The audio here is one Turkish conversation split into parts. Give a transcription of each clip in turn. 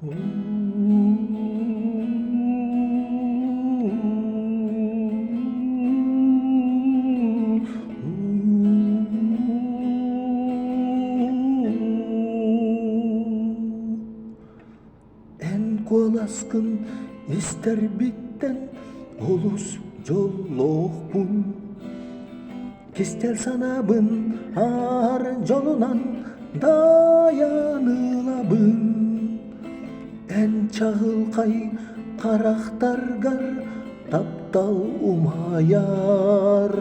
En kolaskin ister bitten olus jolloqpun. Kistel sanabın ar jolunan dayanılabın. En çağılkay karaktargar taptal umayar.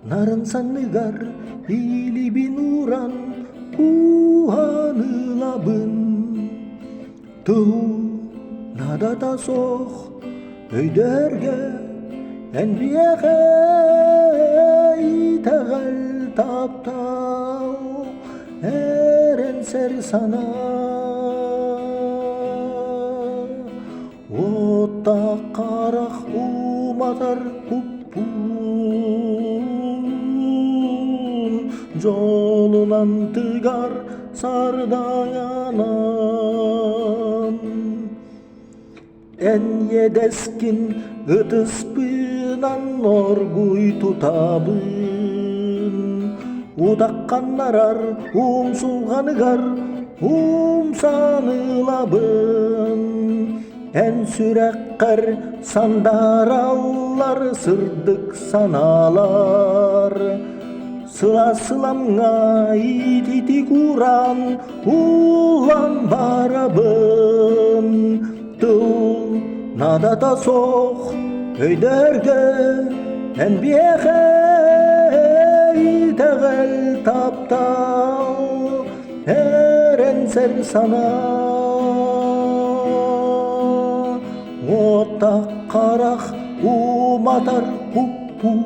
Narın sanıgar hili binuran kuhanılabın. Tuh nada tasoh öyderge en biyeğe itağal taptal eren ser sana. Otta karak umatar kupun jolunan tıgar sardayanan. En yedeskin ıtıspınan orguy tutabın. Udakkan narar sulganıgar sanılabın. En sürekkar sandarallar sırdık sanalar. Sıla sılamga iti kuran ulan barabın. Tuh nada tasoh öyderge en biyeğe itağal taptal eren ser sana. Otak karak umatar kupun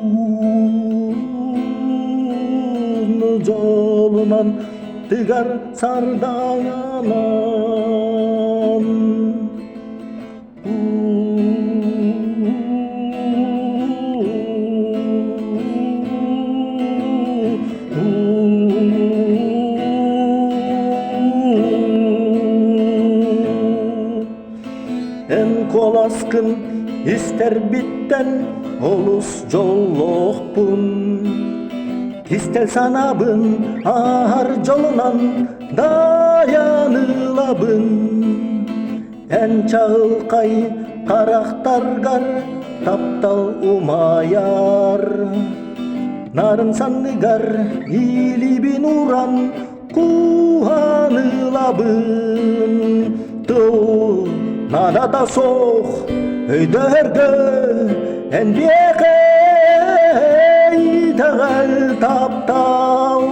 jolunan tıgar sardayanan. En kolaskın ister bitten olus jolloqpun. Kistel sanabın ahar jolunan dayanılabın. En çağılkay karaktargar taptal umayar. Narın sanıgar hili binuran kuhanılabın. Tuh nada tasoh öyderge en biyeğe itağal taptal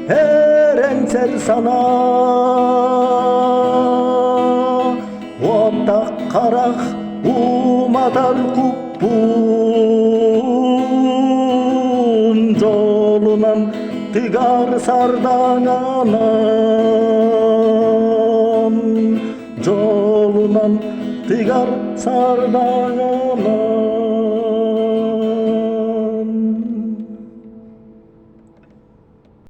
eren ser sana. Otak karak umatar kupun jolunan tıgar sardayanan. Jolunan tıgar sardayanan.